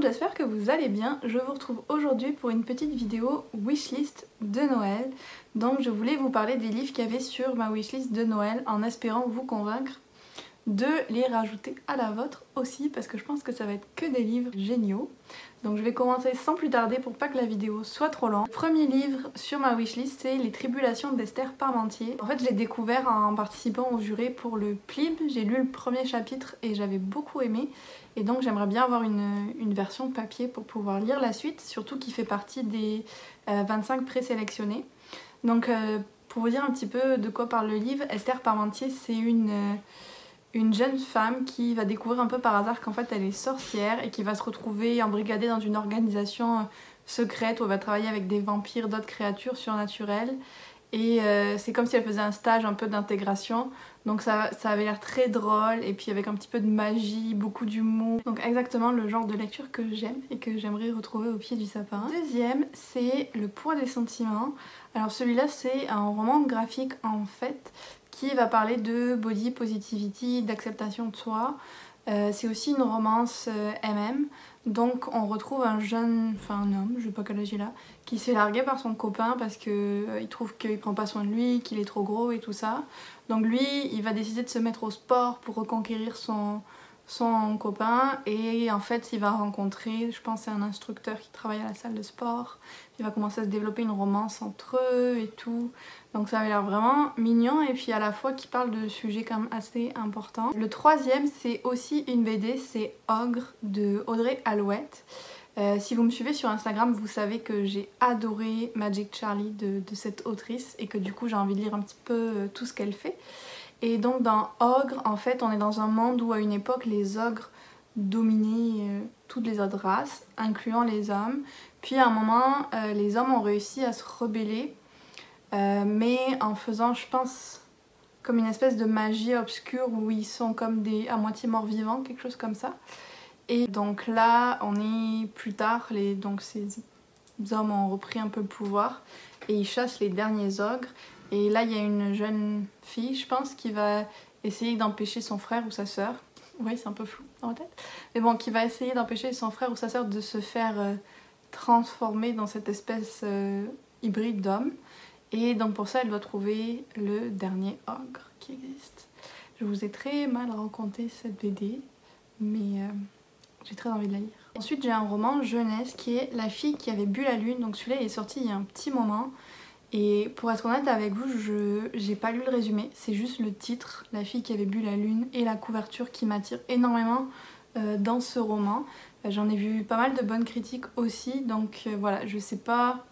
j'espère que vous allez bien. Je vous retrouve aujourd'hui pour une petite vidéo wishlist de Noël. Donc je voulais vous parler des livres qu'il y avait sur ma wishlist de Noël en espérant vous convaincre de les rajouter à la vôtre aussi parce que je pense que ça va être que des livres géniaux. Donc je vais commencer sans plus tarder pour pas que la vidéo soit trop longue. Le premier livre sur ma wishlist c'est Les Tribulations d'Esther Parmentier. En fait je l'ai découvert en participant au jury pour le PLIB. J'ai lu le premier chapitre et j'avais beaucoup aimé. Et donc j'aimerais bien avoir une version papier pour pouvoir lire la suite, surtout qui fait partie des 25 présélectionnés. Donc pour vous dire un petit peu de quoi parle le livre, Esther Parmentier c'est une jeune femme qui va découvrir un peu par hasard qu'en fait elle est sorcière et qui va se retrouver embrigadée dans une organisation secrète où elle va travailler avec des vampires, d'autres créatures surnaturelles. Et c'est comme si elle faisait un stage un peu d'intégration. Donc ça avait l'air très drôle et puis avec un petit peu de magie, beaucoup d'humour. Donc exactement le genre de lecture que j'aime et que j'aimerais retrouver au pied du sapin. Deuxième, c'est Le poids des sentiments. Alors celui-là c'est un roman graphique en fait qui va parler de body positivity, d'acceptation de soi. C'est aussi une romance MM. Donc on retrouve un jeune, enfin un homme, je sais pas quel âge il a, qui se fait larguer par son copain parce qu'il trouve qu'il prend pas soin de lui, qu'il est trop gros et tout ça. Donc lui, il va décider de se mettre au sport pour reconquérir son copain et en fait il va rencontrer, je pense c'est un instructeur qui travaille à la salle de sport. Il va commencer à se développer une romance entre eux et tout. Donc ça avait l'air vraiment mignon et puis à la fois qui parle de sujets quand même assez importants. Le troisième c'est aussi une BD, c'est Ogre de Audrey Alouette. Si vous me suivez sur Instagram, vous savez que j'ai adoré Magic Charlie de cette autrice et que du coup j'ai envie de lire un petit peu tout ce qu'elle fait. Et donc dans Ogre, en fait, on est dans un monde où à une époque les ogres dominaient toutes les autres races, incluant les hommes. Puis à un moment, les hommes ont réussi à se rebeller, mais en faisant, je pense, comme une espèce de magie obscure où ils sont comme des à moitié morts vivants, quelque chose comme ça. Et donc là, on est plus tard, donc ces hommes ont repris un peu le pouvoir et ils chassent les derniers ogres. Et là, il y a une jeune fille, je pense, qui va essayer d'empêcher son frère ou sa sœur. Oui, c'est un peu flou dans ma tête. Mais bon, qui va essayer d'empêcher son frère ou sa sœur de se faire transformer dans cette espèce hybride d'homme. Et donc pour ça, elle doit trouver le dernier ogre qui existe. Je vous ai très mal raconté cette BD, mais j'ai très envie de la lire. Ensuite, j'ai un roman jeunesse qui est La fille qui avait bu la lune. Donc celui-là, il est sorti il y a un petit moment. Et pour être honnête avec vous, j'ai pas lu le résumé, c'est juste le titre, La fille qui avait bu la lune, et la couverture qui m'attire énormément dans ce roman. J'en ai vu pas mal de bonnes critiques aussi, donc voilà, je sais pas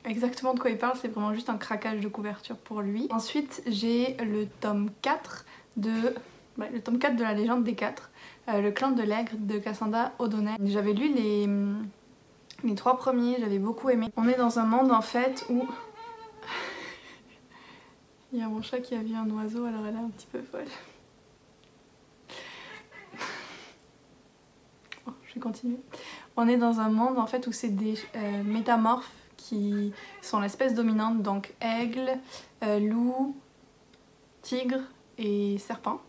exactement de quoi il parle, c'est vraiment juste un craquage de couverture pour lui. Ensuite, j'ai le tome 4 de la légende des 4, Le clan de l'Aigre de Cassandra O'Donnell. J'avais lu les 3 premiers, j'avais beaucoup aimé. On est dans un monde en fait où... Il y a mon chat qui a vu un oiseau, alors elle est un petit peu folle. Bon, je vais continuer. On est dans un monde en fait où c'est des métamorphes qui sont l'espèce dominante, donc aigle, loup, tigre et serpent.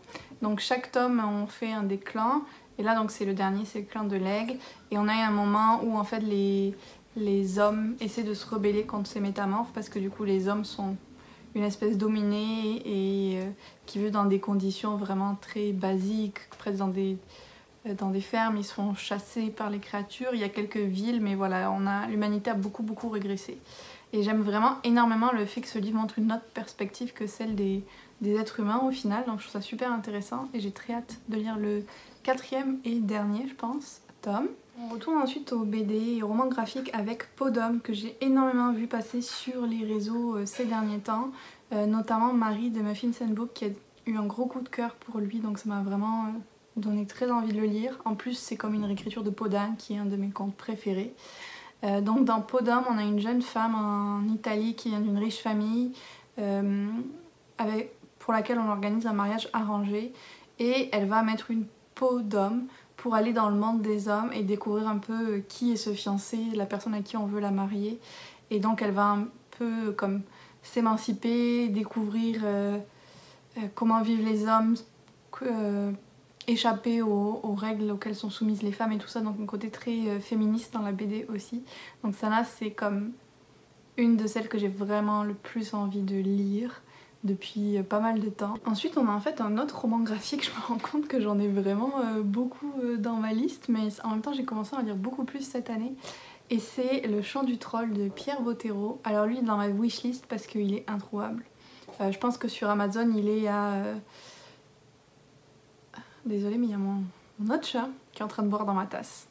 Donc chaque tome on fait un des clans, et là donc c'est le dernier, c'est le clan de l'aigle. Et on a un moment où en fait les hommes essaient de se rebeller contre ces métamorphes parce que du coup les hommes sont une espèce dominée et qui vit dans des conditions vraiment très basiques, presque dans des fermes, ils se font chasser par les créatures. Il y a quelques villes, mais voilà, l'humanité a beaucoup régressé. Et j'aime vraiment énormément le fait que ce livre montre une autre perspective que celle des êtres humains au final, donc je trouve ça super intéressant et j'ai très hâte de lire le 4e et dernier, je pense, tome. On retourne ensuite au BD et au roman graphique avec Peau d'homme que j'ai énormément vu passer sur les réseaux ces derniers temps, notamment Marie de Muffins & Book qui a eu un gros coup de cœur pour lui, donc ça m'a vraiment donné très envie de le lire. En plus c'est comme une réécriture de Peau d'âne qui est un de mes contes préférés. Donc dans Peau d'homme on a une jeune femme en Italie qui vient d'une riche famille pour laquelle on organise un mariage arrangé et elle va mettre une peau d'homme pour aller dans le monde des hommes et découvrir un peu qui est ce fiancé, la personne à qui on veut la marier. Et donc elle va un peu comme s'émanciper, découvrir comment vivent les hommes échapper aux règles auxquelles sont soumises les femmes et tout ça, donc un côté très féministe dans la BD aussi. Donc ça là c'est comme une de celles que j'ai vraiment le plus envie de lire depuis pas mal de temps. Ensuite on a en fait un autre roman graphique, je me rends compte que j'en ai vraiment beaucoup dans ma liste, mais en même temps j'ai commencé à en lire beaucoup plus cette année. Et c'est Le Chant du Troll de Pierre Bottero. Alors lui il est dans ma wishlist parce qu'il est introuvable. Je pense que sur Amazon il est à... Désolée mais il y a mon autre chat qui est en train de boire dans ma tasse.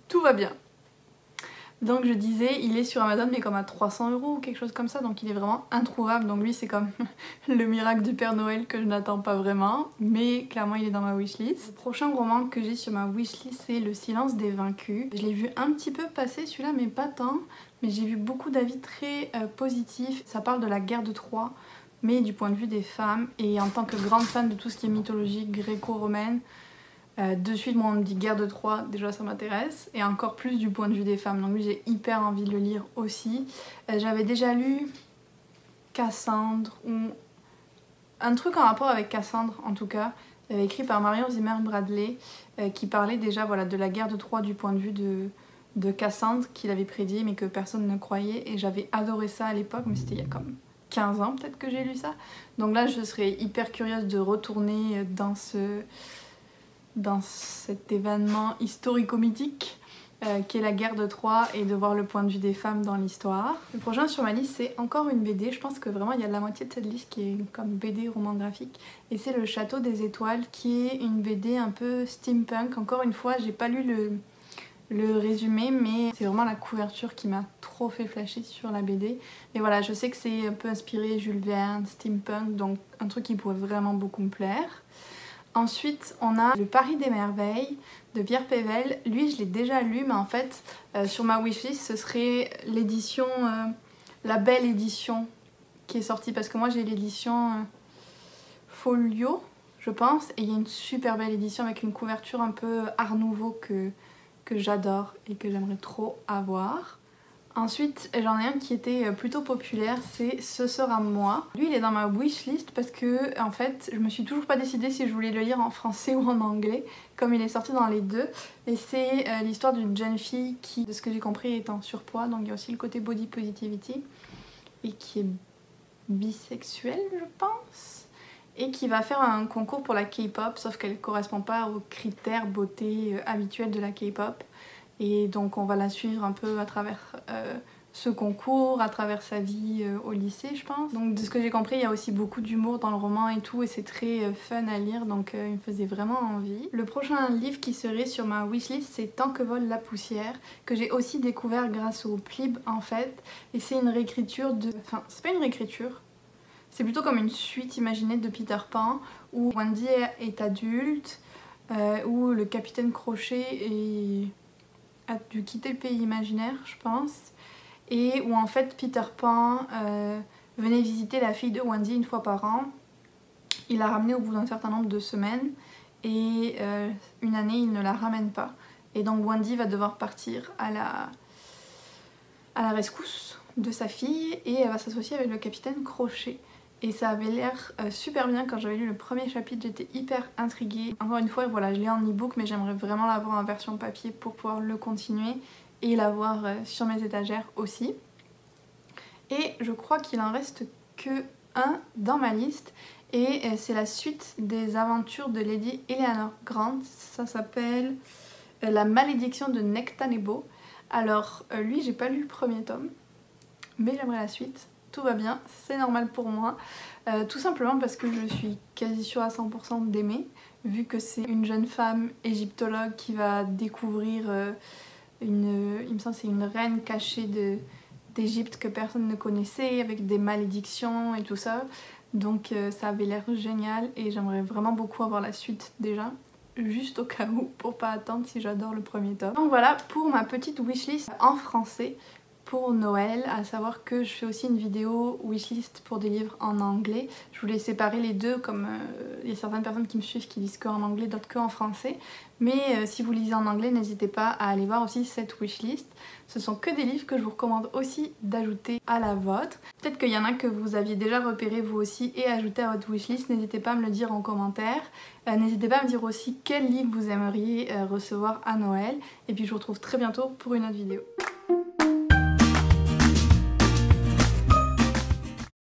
Tout va bien. Donc je disais, il est sur Amazon mais comme à 300 € ou quelque chose comme ça, donc il est vraiment introuvable. Donc lui c'est comme le miracle du Père Noël que je n'attends pas vraiment, mais clairement il est dans ma wishlist. Le prochain roman que j'ai sur ma wishlist c'est Le Silence des Vaincus. Je l'ai vu un petit peu passer celui-là mais pas tant, mais j'ai vu beaucoup d'avis très positifs. Ça parle de la guerre de Troie, mais du point de vue des femmes, et en tant que grande fan de tout ce qui est mythologie gréco-romaine, de suite moi on me dit guerre de Troie, déjà ça m'intéresse, et encore plus du point de vue des femmes, donc oui j'ai hyper envie de le lire aussi. J'avais déjà lu Cassandre, ou un truc en rapport avec Cassandre en tout cas, écrit par Marion Zimmer Bradley, qui parlait déjà voilà, de la guerre de Troie du point de vue de Cassandre, qu'il avait prédit mais que personne ne croyait, et j'avais adoré ça à l'époque, mais c'était il y a comme 15 ans peut-être que j'ai lu ça. Donc là je serais hyper curieuse de retourner dans cet événement historico-mythique qui est la guerre de Troie, et de voir le point de vue des femmes dans l'histoire. Le prochain sur ma liste c'est encore une BD, je pense que vraiment il y a la moitié de cette liste qui est comme BD roman graphique, et c'est Le Château des Étoiles qui est une BD un peu steampunk. Encore une fois j'ai pas lu le résumé, mais c'est vraiment la couverture qui m'a trop fait flasher sur la BD. Mais voilà, je sais que c'est un peu inspiré Jules Verne, steampunk, donc un truc qui pourrait vraiment beaucoup me plaire. Ensuite, on a Le Paris des Merveilles de Pierre Pével. Lui, je l'ai déjà lu, mais en fait, sur ma wishlist, ce serait l'édition, la belle édition qui est sortie. Parce que moi, j'ai l'édition Folio, je pense. Et il y a une super belle édition avec une couverture un peu art nouveau que j'adore et que j'aimerais trop avoir. Ensuite, j'en ai un qui était plutôt populaire, c'est Ce sera moi. Lui, il est dans ma wishlist parce que, en fait, je me suis toujours pas décidée si je voulais le lire en français ou en anglais, comme il est sorti dans les deux. Et c'est l'histoire d'une jeune fille qui, de ce que j'ai compris, est en surpoids, donc il y a aussi le côté body positivity, et qui est bisexuelle, je pense, et qui va faire un concours pour la K-pop, sauf qu'elle correspond pas aux critères beauté habituels de la K-pop. Et donc on va la suivre un peu à travers ce concours, à travers sa vie au lycée je pense. Donc de ce que j'ai compris il y a aussi beaucoup d'humour dans le roman et tout, et c'est très fun à lire, donc il me faisait vraiment envie. Le prochain livre qui serait sur ma wishlist c'est Tant que vole la poussière, que j'ai aussi découvert grâce au Plib en fait, et c'est une réécriture de... Enfin c'est pas une réécriture, c'est plutôt comme une suite imaginée de Peter Pan, où Wendy est adulte, où le capitaine Crochet a dû quitter le pays imaginaire je pense, et où en fait Peter Pan venait visiter la fille de Wendy une fois par an. Il l'a ramenée au bout d'un certain nombre de semaines, et une année il ne la ramène pas, et donc Wendy va devoir partir à la rescousse de sa fille, et elle va s'associer avec le capitaine Crochet. Et ça avait l'air super bien. Quand j'avais lu le premier chapitre, j'étais hyper intriguée. Encore une fois, voilà, je l'ai en e-book, mais j'aimerais vraiment l'avoir en version papier pour pouvoir le continuer et l'avoir sur mes étagères aussi. Et je crois qu'il en reste que un dans ma liste, et c'est la suite des aventures de Lady Eleanor Grant. Ça s'appelle La Malédiction de Nectanebo. Alors lui, j'ai pas lu le premier tome, mais j'aimerais la suite. Tout va bien, c'est normal pour moi, tout simplement parce que je suis quasi sûre à 100% d'aimer, vu que c'est une jeune femme égyptologue qui va découvrir il me semble c'est une reine cachée d'Égypte que personne ne connaissait, avec des malédictions et tout ça. Donc ça avait l'air génial, et j'aimerais vraiment beaucoup avoir la suite déjà, juste au cas où, pour pas attendre si j'adore le premier tome. Donc voilà pour ma petite wishlist en français. pour Noël, à savoir que je fais aussi une vidéo wishlist pour des livres en anglais. Je voulais séparer les deux, comme il y a certaines personnes qui me suivent qui lisent que en anglais, d'autres que en français. Mais si vous lisez en anglais, n'hésitez pas à aller voir aussi cette wishlist. Ce sont que des livres que je vous recommande aussi d'ajouter à la vôtre. Peut-être qu'il y en a que vous aviez déjà repéré vous aussi et ajouté à votre wishlist. N'hésitez pas à me le dire en commentaire. N'hésitez pas à me dire aussi quel livre vous aimeriez recevoir à Noël. Et puis je vous retrouve très bientôt pour une autre vidéo.